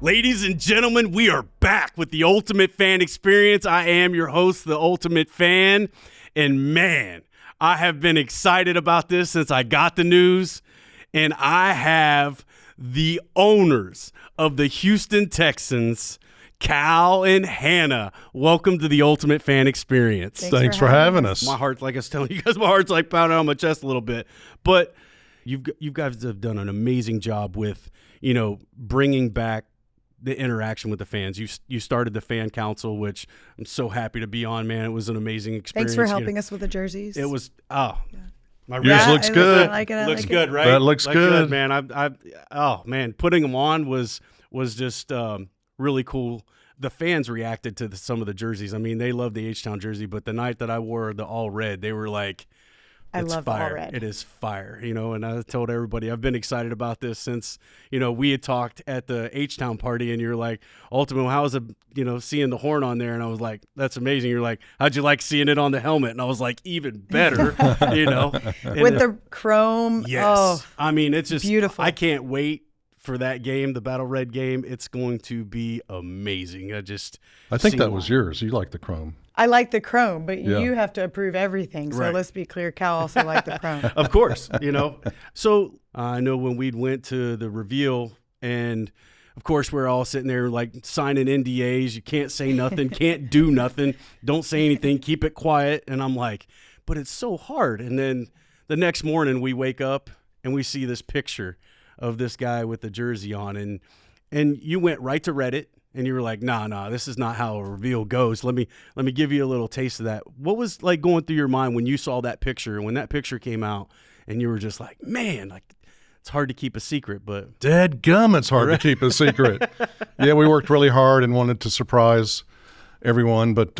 Ladies and gentlemen, we are back with the Ultimate Fan Experience. I am your host, the Ultimate Fan, and man, I have been excited about this since I got the news, and I have the owners of the Houston Texans, Cal and Hannah. Welcome to the Ultimate Fan Experience. Thanks for having us. My heart, like I was telling you guys, my heart's like pounding on my chest a little bit, but you guys have done an amazing job with, bringing back the interaction with the fans. You started the fan council, which I'm so happy to be on, man. It was an amazing experience. Thanks for helping us with the jerseys. It was, Yours looks good. I like it. Looks good, right? That looks good, man. Putting them on was just really cool. The fans reacted to some of the jerseys. I mean, they love the H-Town jersey, but the night that I wore the all red, they were like, I love fire. all red. It is fire, and I told everybody I've been excited about this since, we had talked at the H-Town party, and you're like, Ultimate, how was it, seeing the horn on there? And I was like, that's amazing. You're like, how'd you like seeing it on the helmet? And I was like, even better, With the chrome. Yes. Oh, I mean, it's just beautiful. I can't wait for that game, the Battle Red game. It's going to be amazing. I think that was yours. You like the chrome. I like the chrome, but Yeah. you have to approve everything. So Right. let's be clear. Cal also liked the chrome. Of course, So I know when we went to the reveal, and of course we're all sitting there like signing NDAs. You can't say nothing, can't do nothing, don't say anything, keep it quiet. And I'm like, but it's so hard. And then the next morning we wake up and we see this picture of this guy with the jersey on, and you went right to Reddit. And you were like, nah, this is not how a reveal goes. Let me give you a little taste of that. What was like going through your mind when you saw that picture, when that picture came out, and you were just like, man, like it's hard to keep a secret, but Dadgum, it's hard to keep a secret. Yeah, we worked really hard and wanted to surprise everyone, but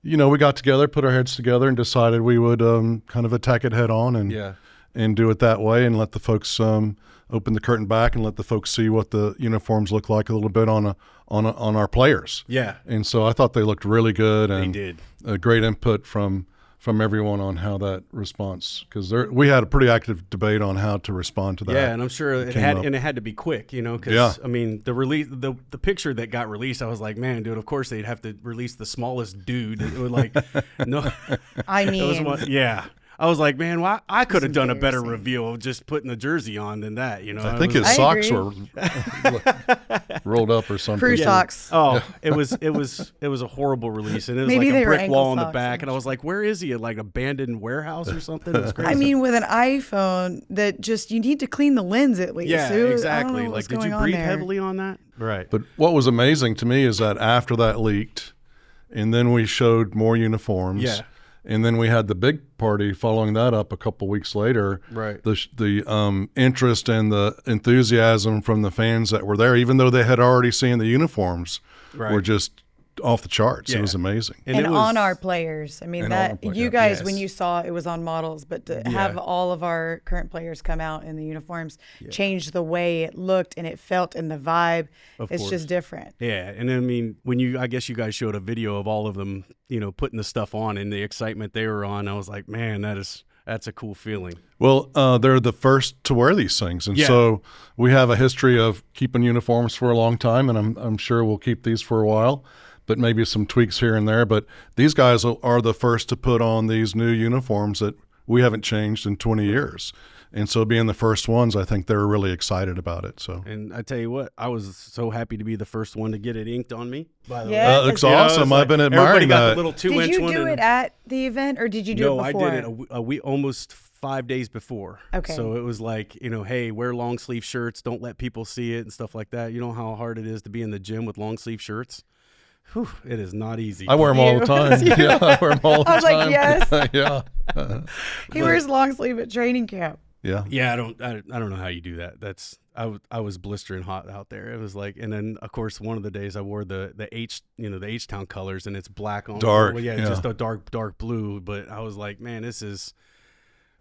we got together, put our heads together, and decided we would kind of attack it head on and do it that way, and let the folks open the curtain back and let the folks see what the uniforms look like a little bit on our players. Yeah. And so I thought they looked really good, and They did. A great input from everyone on how that response, because we had a pretty active debate on how to respond to that. Yeah, and I'm sure it had to be quick, because Yeah. I mean the release, the picture that got released, I was like, man, dude, of course they'd have to release the smallest dude. It would like, no, I mean, yeah. I was like, man, well, I could have done a better embarrassing. reveal of just putting the jersey on than that, I think his I socks agree. were rolled up or something. crew socks. Oh, it was a horrible release, and it was Maybe like they a were brick wall in ankle the back, socks. and I was like, where is he? At like abandoned warehouse or something? It was crazy. I mean, with an iPhone, that just you need to clean the lens at least. yeah, I don't exactly. know Like, what's did going you on breathe there. heavily on that? Right. But what was amazing to me is that after that leaked, and then we showed more uniforms. Yeah. And then we had the big party following that up a couple weeks later. Right. The interest and the enthusiasm from the fans that were there, even though they had already seen the uniforms, Right. were just off the charts. Yeah. It was amazing. And it was, on our players. I mean, And on our that players, you guys, yes. when you saw it was on models, but to have all of our current players come out in the uniforms changed the way it looked and it felt and the vibe. Of It's course. just different. Yeah, and I mean, I guess you guys showed a video of all of them, putting the stuff on and the excitement they were on. I was like, man, that's a cool feeling. Well, they're the first to wear these things, and Yeah. so we have a history of keeping uniforms for a long time, and I'm sure we'll keep these for a while, but maybe some tweaks here and there. But these guys are the first to put on these new uniforms that we haven't changed in 20 years. And so being the first ones, I think they're really excited about it. So And I tell you what, I was so happy to be the first one to get it inked on me. By the way. Yeah. it looks You know, awesome. I've been Everybody admiring got that. the little 2-inch Did you one. do it at the event or did you do No, it before? I did it a week, almost 5 days before. Okay. So it was like, hey, wear long sleeve shirts. Don't let people see it and stuff like that. You know how hard it is to be in the gym with long sleeve shirts? Whew, it is not easy. I wear them all the time. Yeah, I wear them all the I was like, time. yes. Yeah. He wears long sleeve at training camp. Yeah. Yeah, I don't know how you do that. I was blistering hot out there. It was like, and then of course one of the days I wore the H-Town colors, and it's black on Dark, well, yeah, yeah. just a dark blue. But I was like, man, this is,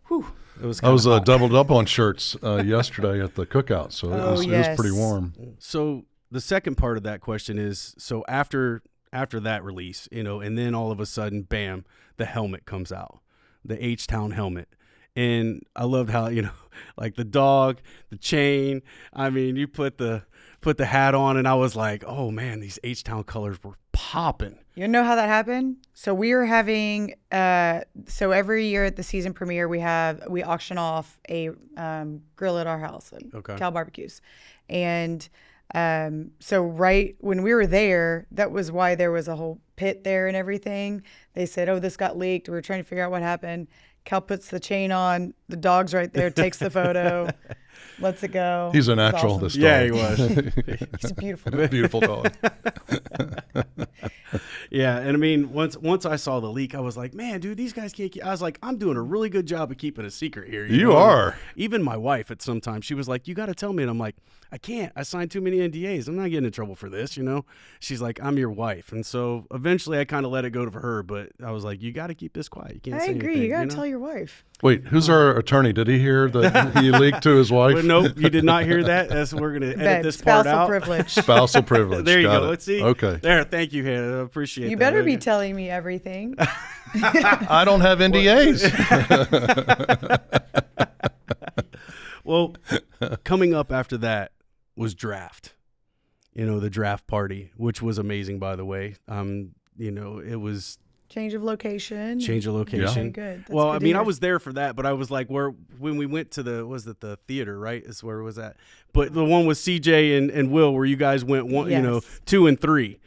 whew. It was. I was kinda hot. doubled up on shirts yesterday at the cookout, so Oh, it was yes. pretty warm. So the second part of that question is, so after that release, and then all of a sudden, bam, the helmet comes out, the H-Town helmet. And I loved how, like the dog, the chain. I mean, you put the hat on, and I was like, oh man, these H-Town colors were popping. You know how that happened? So we were having so every year at the season premiere we auction off a grill at our house, Cal Barbecues, and so right when we were there, that was why there was a whole pit there and everything. They said, oh, this got leaked. We were trying to figure out what happened. Cal puts the chain on, the dog's right there, takes the photo, lets it go. He's a natural, awesome. this dog. Yeah, he was. He's a beautiful dog. Beautiful dog. Yeah, and I mean, once I saw the leak, I was like, man, dude, these guys can't I was like, I'm doing a really good job of keeping a secret here. You are. Even my wife at some time, she was like, you got to tell me. And I'm like, I can't. I signed too many NDAs. I'm not getting in trouble for this, She's like, I'm your wife. And so eventually I kind of let it go to her, but I was like, you got to keep this quiet. You can't I say agree. anything, You got to tell your wife. Wait, who's our attorney? Did he hear that he leaked to his wife? But nope, you did not hear that. We're going to edit this part out. Spousal privilege. Spousal privilege. There you Got go. It. Let's see. Okay. There. Thank you, Hannah. I appreciate You that. better be telling me everything. I don't have NDAs. Well, coming up after that was draft. The draft party, which was amazing, by the way. It was Change of location. Yeah. Very good. That's Well, good I to mean, hear. I was there for that, but I was like, when we went to the theater, right? Is where it was at. But the one with CJ and Will, where you guys went 2 and 3.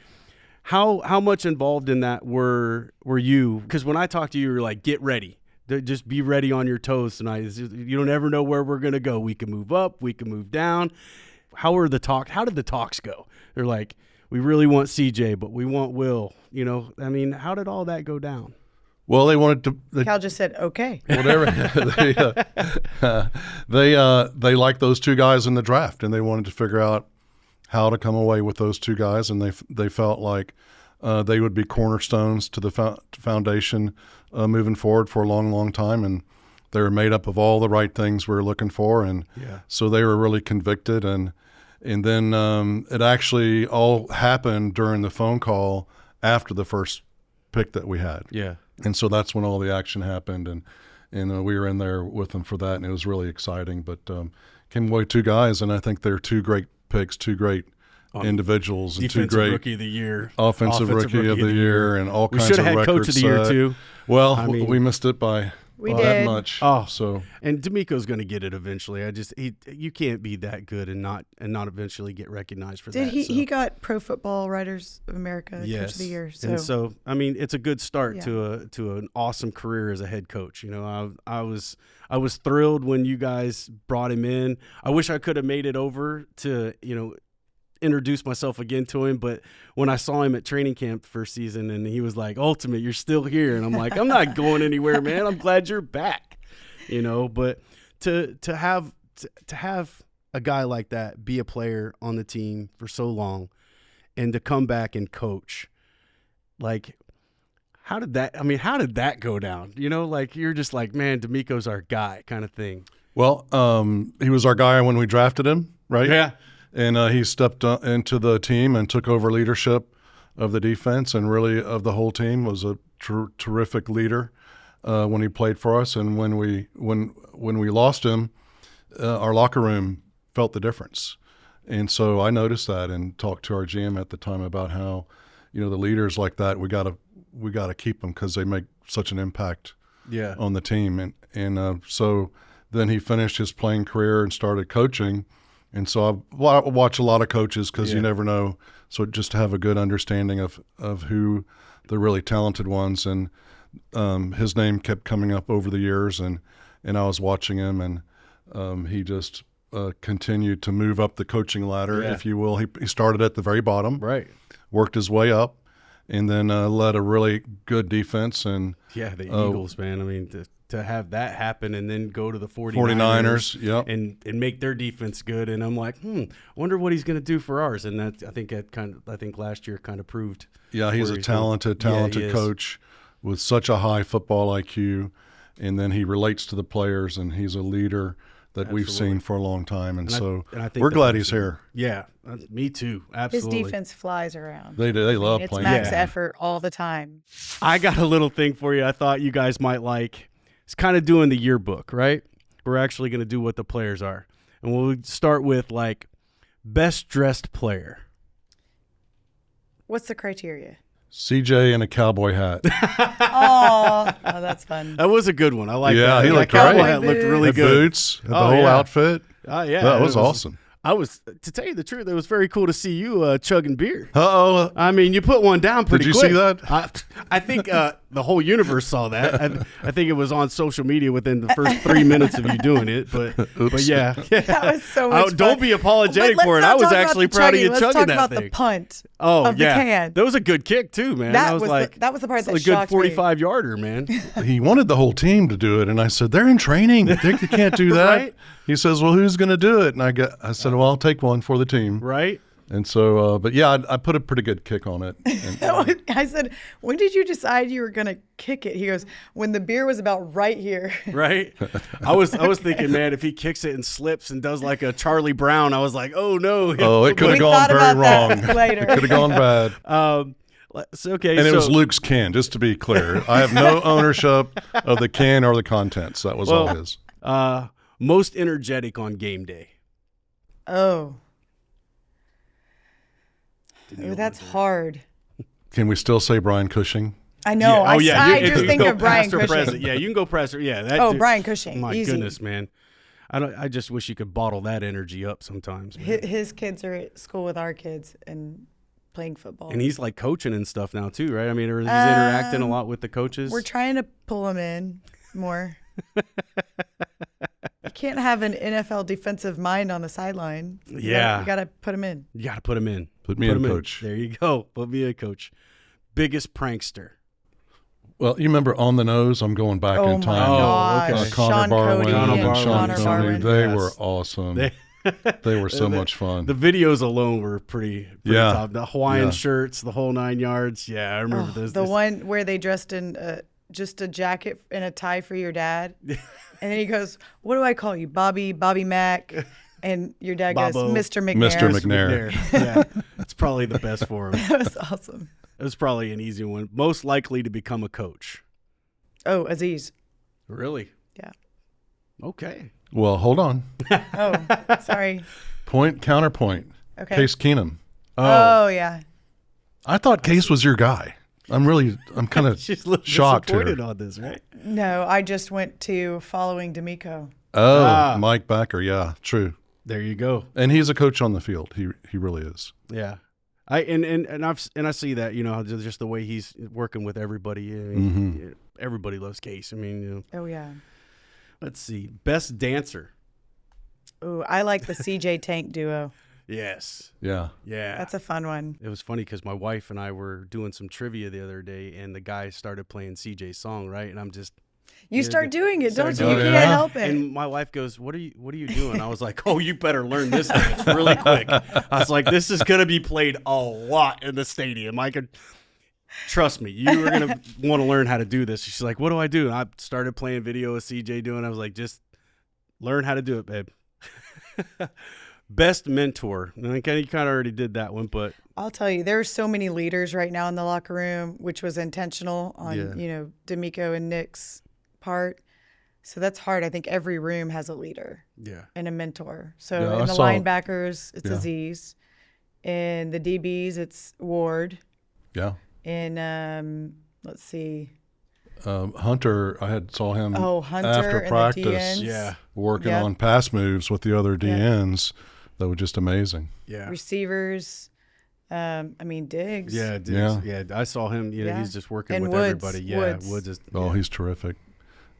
How much involved in that were you? Because when I talked to you, you were like, get ready. Just be ready on your toes tonight. You don't ever know where we're gonna go. We can move up, we can move down. How did the talks go? They're like, we really want CJ, but we want Will. I mean, how did all that go down? Well, they wanted to. Cal just said, okay. Whatever. They liked those two guys in the draft, and they wanted to figure out how to come away with those two guys, and they felt like they would be cornerstones to the foundation moving forward for a long, long time, and they were made up of all the right things we were looking for, and so they were really convicted, and then it actually all happened during the phone call after the first pick that we had. Yeah. And so that's when all the action happened, and we were in there with them for that, and it was really exciting. But came away two guys, and I think they're two great picks, two great individuals, and two great rookie of the year, offensive rookie of the year, and all kinds of records. We should have had coach of the year too. Well, we missed it by that much. Oh, so and D'Amico's going to get it eventually. You can't be that good and not eventually get recognized for that. He got Pro Football Writers of America Coach of the Year. And so I mean, it's a good start to an awesome career as a head coach. I was thrilled when you guys brought him in. I wish I could have made it over to introduce myself again to him, but when I saw him at training camp the first season and he was like, Ultimate, you're still here, and I'm like, I'm not going anywhere, man. I'm glad you're back. But to have a guy like that be a player on the team for so long and to come back and coach, like, how did that go down? You're just like, man, D'Amico's our guy kind of thing. Well, he was our guy when we drafted him, right? Yeah. And he stepped into the team and took over leadership of the defense and really of the whole team. Was a terrific leader when he played for us. And when we lost him, our locker room felt the difference. And so I noticed that and talked to our GM at the time about how, the leaders like that, we got to keep them because they make such an impact on the team. And so then he finished his playing career and started coaching. And so I watch a lot of coaches because you never know. So just to have a good understanding of who the really talented ones. And his name kept coming up over the years. And I was watching him, and he just continued to move up the coaching ladder, if you will. He started at the very bottom, right? Worked his way up, and then led a really good defense. And the Eagles, man. I mean, to have that happen and then go to the 49ers and make their defense good. And I'm like, wonder what he's going to do for ours. And I think last year kind of proved. Yeah, he's a talented coach with such a high football IQ. And then he relates to the players, and he's a leader that we've seen for a long time. And so we're glad he's here. Yeah, me too. Absolutely. His defense flies around. They do. They love playing. It's max effort all the time. I got a little thing for you I thought you guys might like. is kind of doing the yearbook, right? We're actually going to do what the players are. And we'll start with, like, best dressed player. What's the criteria? CJ in a cowboy hat. Oh, that's fun. That was a good one. I like that. Yeah, he looked cowboy great. hat looked really Had good. boots, had the whole outfit. Oh, yeah. That was awesome. To tell you the truth, it was very cool to see you chugging beer. Uh-oh. I mean, you put one down pretty quick. Did you see that? I think the whole universe saw that. I think it was on social media within the first 3 minutes of you doing it. But yeah. That was so much fun. Don't be apologetic for it. I was actually proud of you chugging that thing. Let's talk about the punt of the can. That was a good kick, too, man. That was the part that shocked me. A good 45-yarder, man. He wanted the whole team to do it, and I said, they're in training. They can't do that. Right? He says, well, who's going to do it? And I said, well, I'll take one for the team. Right? And so, but yeah, I put a pretty good kick on it. And, I said, when did you decide you were going to kick it? He goes, when the beer was about right here. Right? I was thinking, man, if he kicks it and slips and does like a Charlie Brown, I was like, oh, no. Oh, it could have gone very wrong. Later. It could have gone bad. Okay, and it was Luke's can, just to be clear. I have no ownership of the can or the contents. That was all his. Most energetic on game day. Oh, that's hard. Can we still say Brian Cushing? I know. I just think of Brian Cushing. Present. Yeah, you can go presser. Yeah. Brian Cushing. My Easy. goodness, man. I just wish you could bottle that energy up sometimes. Man. His kids are at school with our kids and playing football. And he's like coaching and stuff now too, right? I mean, he's interacting a lot with the coaches. We're trying to pull him in more. You can't have an NFL defensive mind on the sideline. You got to put him in. You got to put him in. Put me in, coach. There you go. Put me in, coach. Biggest prankster. Well, you remember On the Nose? I'm going back in time. Oh, okay. Connor Barwin and Sean Connor Cody. They were awesome. They were so much fun. The videos alone were pretty top. The Hawaiian shirts, the whole 9 yards. Yeah, I remember those. The one where they dressed in just a jacket and a tie for your dad. And then he goes, what do I call you? Bobby Mac. And your dad goes, Mr. McNair. Mr. McNair. Yeah, that's probably the best for him. That was awesome. It was probably an easy one. Most likely to become a coach. Oh, Aziz. Really? Yeah. Okay. Well, hold on. Oh, sorry. Counterpoint. Okay. Case Keenum. Oh, yeah. I thought Case was your guy. I'm kind of shocked here. Disappointed on this, right? No, I just went to following D'Amico. Oh, Mike Backer. Yeah, true. There you go. And he's a coach on the field. He really is. Yeah. I see that, just the way he's working with everybody. I mean, everybody loves Case. I mean, Oh yeah. Let's see. Best dancer. Ooh, I like the CJ Tank duo. Yes. Yeah. Yeah. That's a fun one. It was funny because my wife and I were doing some trivia the other day, and the guy started playing CJ's song, right? And I'm just. You start doing it, don't you? doing You it. can't help it. And my wife goes, "What are you doing?" I was like, "Oh, you better learn this dance really quick." I was like, "This is gonna be played a lot in the stadium. I could trust me. You are gonna want to learn how to do this." She's like, "What do I do?" And I started playing video of CJ doing. I was like, "Just learn how to do it, babe." Best mentor. And you kind of already did that one, but I'll tell you, there are so many leaders right now in the locker room, which was intentional on D'Amico and Nick's part. So that's hard. I think every room has a leader and a mentor. So in the linebackers, it's Aziz. In the DBs, it's Ward. Yeah. In let's see. Hunter, I saw him Hunter after and practice, the DNs. working on pass moves with the other DNs. That was just amazing. Yeah. Receivers. Diggs. Yeah, Diggs. Yeah, I saw him. He's just working with everybody. Yeah, Woods is. Oh, he's terrific.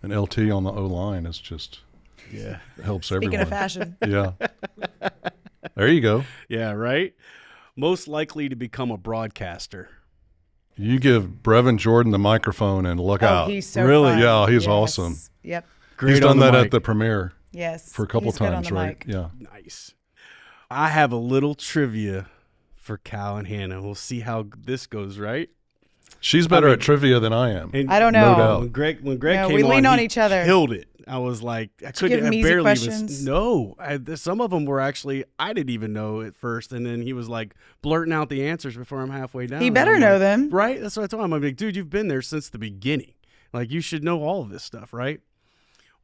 And LT on the O-line is just helps everyone. Speaking of fashion. Yeah. There you go. Yeah, right? Most likely to become a broadcaster. You give Brevin Jordan the microphone and look out. He's so really? fun. Yeah, he's awesome. Yep. Great. He's done that at the premiere. Yes. For a couple times, right? Mic. Yeah. Nice. I have a little trivia for Cal and Hannah. We'll see how this goes, right? She's better at trivia than I am. I don't know. No doubt. When Greg came we lean on he each other. Killed it. I was like, I couldn't. Give him I easy barely questions? some of them were actually I didn't even know at first, and then he was like blurting out the answers before I'm halfway down. He better know them, right? That's what I told him. I'm like, dude, you've been there since the beginning. Like you should know all of this stuff, right?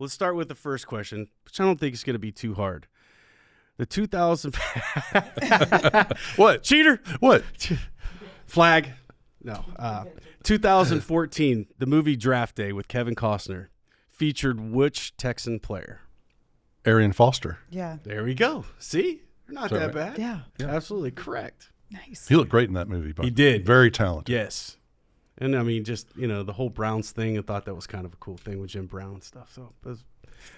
let's start with the first question, which I don't think is going to be too hard. The 2000 What? Cheater. What? Flag. No. 2014, the movie Draft Day with Kevin Costner featured which Texan player? Arian Foster. Yeah. There we go. See? You're not that right? bad. Yeah. Absolutely correct. Nice. He looked great in that movie. He did. Very talented. Yes. And I mean, just, the whole Browns thing, I thought that was kind of a cool thing with Jim Brown and stuff. So, it was,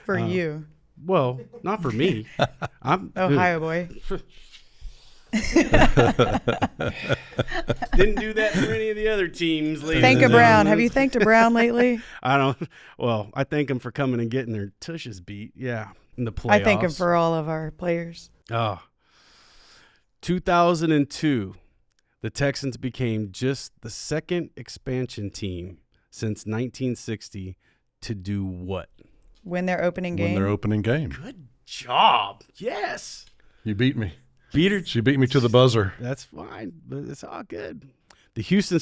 For you. well, not for me. I'm Ohio boy. Didn't do that for any of the other teams lately. Thank a Brown. Have you thanked a Brown lately? I thank him for coming and getting their tushes beat. Yeah, in the playoffs. I thank him for all of our players. 2002, the Texans became just the second expansion team since 1960 to do what? Win their opening game. Win their opening game. Good job. Yes. You beat me. She beat me to the buzzer. That's fine, but it's all good. The Houston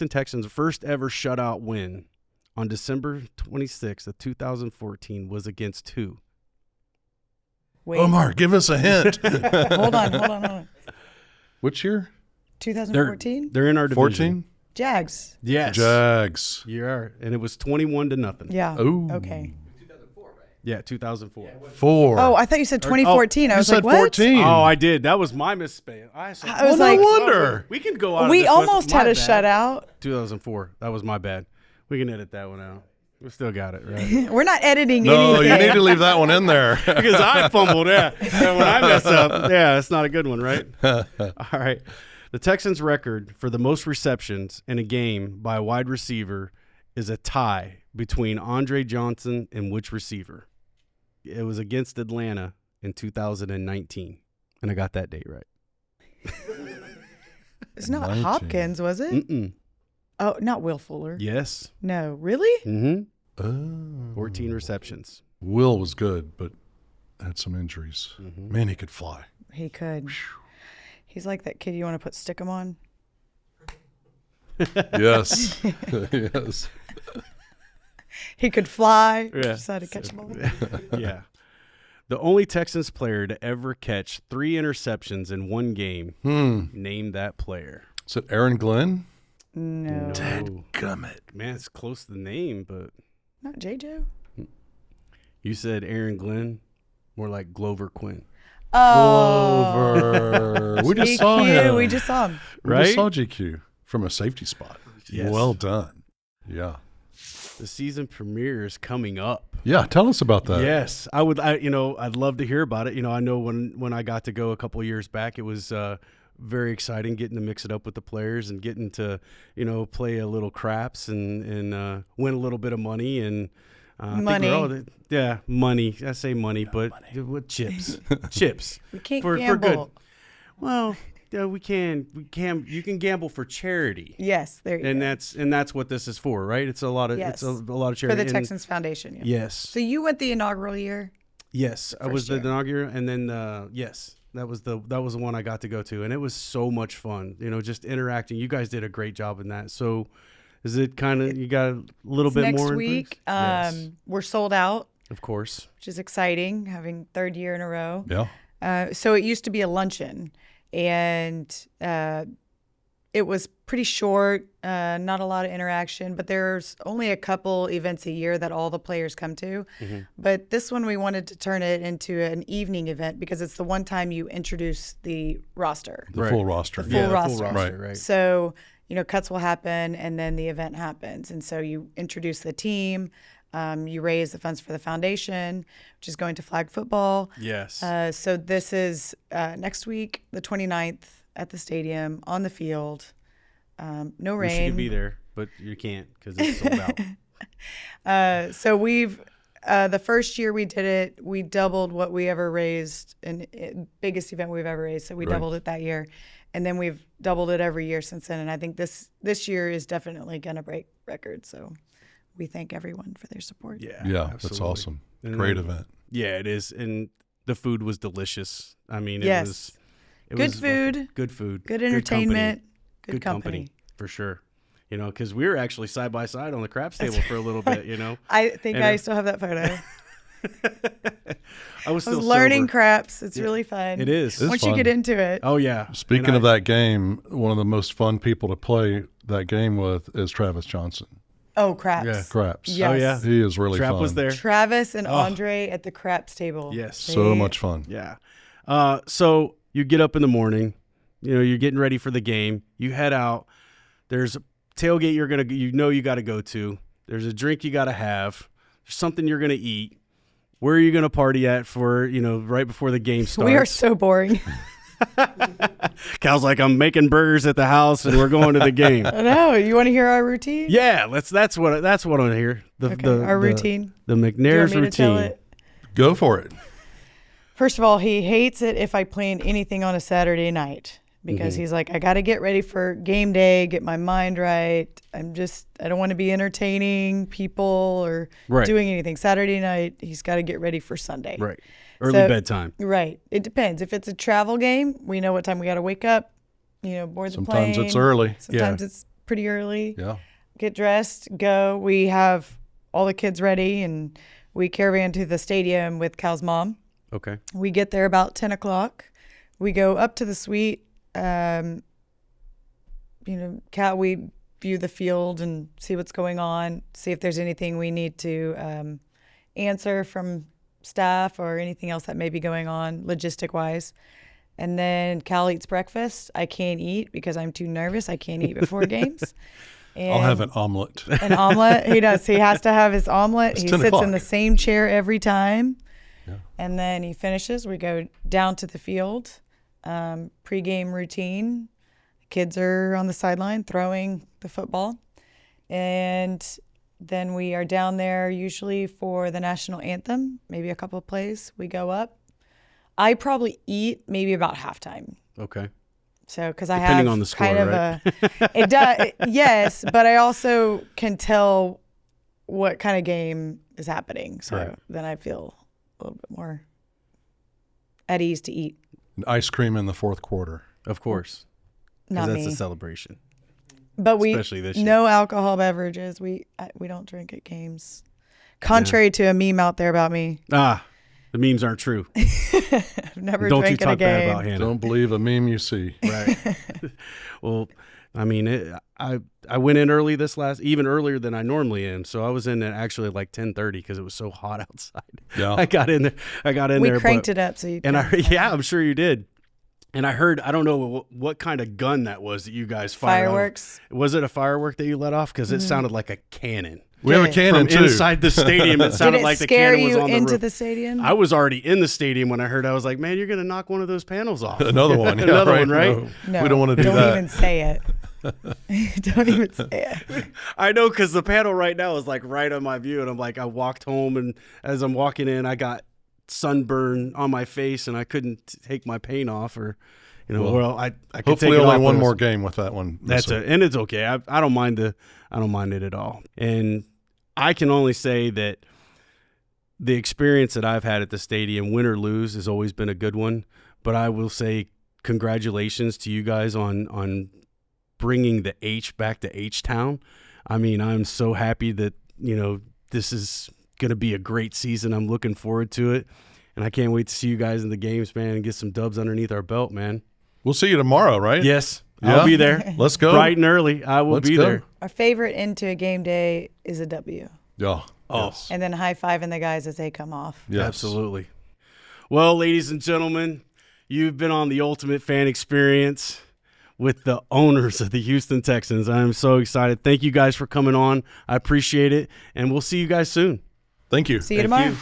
Texans' first ever shutout win on December 26th of 2014 was against who? Wait. Omar, give us a hint. Hold on. Which year? 2014? They're in our division. 14? Jags. Yes. Jags. You are, and it was 21-0. Yeah. Ooh. Okay. Yeah, 2004. 4. Oh, I thought you said 2014. I was you like, said what? 14. Oh, I did. That was my misspeak. I was no like, wonder. We can go on. we almost had a shutout. 2004. That was my bad. We can edit that one out. We still got it, right? We're not editing No, anything. you need to leave that one in there. Because I fumbled, yeah. And when I mess up, it's not a good one, right? All right. The Texans' record for the most receptions in a game by a wide receiver is a tie between Andre Johnson and which receiver? It was against Atlanta in 2019. And I got that date right. It's not 19. Hopkins, was it? Mm-mm. Oh, not Will Fuller. Yes. No, really? Mm-hmm. 14 receptions. Will was good, but had some injuries. Mm-hmm. Man, he could fly. He could. He's like that kid you want to put stickum on. Yes. Yes. He could fly. Yeah. Decided to catch the ball. Yeah. The only Texans player to ever catch 3 interceptions in one game. Name that player. Is it Aaron Glenn? No. Dadgummit. Man, it's close to the name, but Not J-Jo. you said Aaron Glenn, more like Glover Quinn. Oh. Glover. We just saw him. We just saw him. We Right? just saw GQ from a safety spot. Yes. Well done. Yeah. The season premiere is coming up. Yeah, tell us about that. Yes, I would. I'd love to hear about it. I know when I got to go a couple of years back, it was very exciting getting to mix it up with the players and getting to play a little craps and win a little bit of money and Money. Money. I say money, but with chips, chips. We can't for gamble. good. Well, yeah, we can. You can gamble for charity. Yes, there you And go. that's what this is for, right? It's a lot of Yes. it's a lot of For charity. the Texans Foundation. Yeah. Yes. So you went the inaugural year? Yes, I was the year. inaugural, and then yes, that was the one I got to go to, and it was so much fun. Just interacting. You guys did a great job in that. So, is it kind of you got a little bit Next more week. Yes, We're sold out, of course. which is exciting, having third year in a row. Yeah. So it used to be a luncheon, and it was pretty short, not a lot of interaction, but there's only a couple events a year that all the players come to. Mm-hmm. But this one, we wanted to turn it into an evening event because it's the one time you introduce the roster. The Right. full roster. full Yeah, the roster. full roster, right? So, cuts will happen and then the event happens. And so you introduce the team, you raise the funds for the foundation, which is going to flag football. Yes. So this is next week, the 29th at the stadium on the field. No Wish you rain. could be there, but you can't because it's sold out. So we've the first year we did it, we doubled what we ever raised, and biggest event we've ever raised. So we Right. doubled it that year, and then we've doubled it every year since then. And I think this year is definitely gonna break records. So we thank everyone for their support. Yeah. Yeah, that's absolutely. awesome. And Great then- event. Yeah, it is, and the food was delicious. I mean, Yes. it Good was food, good food, good company. entertainment, good company. for sure. You know, because we were actually side by side on the craps table for a little bit. You know, I think I still have that photo. I was still learning sober. craps. It's really fun. It is. Once you get into it. Oh yeah. Speaking of that game, one of the most fun people to play that game with is Travis Johnson. Oh, craps. Yeah. Craps. Yes. Oh yeah. He is really Trap fun. was there. Travis and Andre at the craps table. Yes. So much fun. Yeah. So you get up in the morning, you know, you're getting ready for the game. You head out. There's a tailgate you got to go to. There's a drink you got to have. There's something you're going to eat. Where are you going to party at for, you know, right before the game starts? We are so boring. Cal's like, I'm making burgers at the house and we're going to the game. I know. You want to hear our routine? Yeah, that's what I want to hear. Our routine. The Do you McNair's want me to tell routine. it? Go for it. First of all, he hates it if I plan anything on a Saturday night because he's like, I got to get ready for game day, get my mind right. I don't want to be entertaining people or doing anything. Saturday night, he's got to get ready for Sunday. Right. Early bedtime. Right. It depends. If it's a travel game, we know what time we got to wake up, you know, board the plane. Sometimes it's early. Sometimes it's pretty early. Yeah. Get dressed, go. We have all the kids ready and we caravan to the stadium with Cal's mom. Okay. We get there about 10 o'clock. We go up to the suite. You know, Cal, we view the field and see what's going on, see if there's anything we need to answer from staff or anything else that may be going on logistic-wise. And then Cal eats breakfast. I can't eat because I'm too nervous. I can't eat before games. And I'll have an omelet. An omelet. He does. He has to have his omelet. It's he 10 sits o'clock. in the same chair every time. Yeah. And then he finishes. We go down to the field. Pre-game routine. Kids are on the sideline throwing the football. And then we are down there usually for the national anthem, maybe a couple of plays. We go up. I probably eat maybe about halftime. Okay. So, because I Depending have on the score, kind of right? it does, yes, but I also can tell what kind of game is happening. So then I feel a little bit more at ease to eat. And ice cream in the fourth quarter. Of course. Not That's me. a celebration. But Especially this year. no alcohol beverages. We don't drink at games. Contrary to a meme out there about me. The memes aren't true. I've never Don't drank you at a talk bad game. about Hannah. Don't believe a meme you see. Right. Well, I mean, I went in early even earlier than I normally am. So I was in at actually like 10:30 because it was so hot outside. Yeah. I got in there. We cranked it up so you. And I'm sure you did. And I heard, I don't know what kind of gun that was that you guys fired off. Fireworks. Was it a firework that you let off? Because it sounded like a cannon. We have a cannon From too. inside the stadium, it Did sounded it like the scare cannon was you on the into roof. the stadium? I was already in the stadium when I heard. I was like, "Man, you're gonna knock one of those panels off." Another one. Yeah, Another one, right? No, We don't want to do don't that. even say it. Don't even say it. I know, because the panel right now is like right on my view, and I'm like, I walked home, and as I'm walking in, I got sunburn on my face, and I couldn't take my paint off, or I could Hopefully, take it only off, one but more game with that one. That's it, and it's okay. I don't mind it at all, and I can only say that the experience that I've had at the stadium, win or lose, has always been a good one. But I will say congratulations to you guys on bringing the H back to H-Town. I mean, I'm so happy that, this is going to be a great season. I'm looking forward to it. And I can't wait to see you guys in the games, man, and get some dubs underneath our belt, man. We'll see you tomorrow, right? Yes, Yeah? I'll be there. Let's go. Bright and early. I will be there. Our favorite into a game day is a W. Yeah. Oh. Yes. And then high-fiving the guys as they come off. Yes. Absolutely. Well, ladies and gentlemen, you've been on the Ultimate Fan Experience with the owners of the Houston Texans. I'm so excited. Thank you guys for coming on. I appreciate it. And we'll see you guys soon. Thank you. See you Thank tomorrow. you.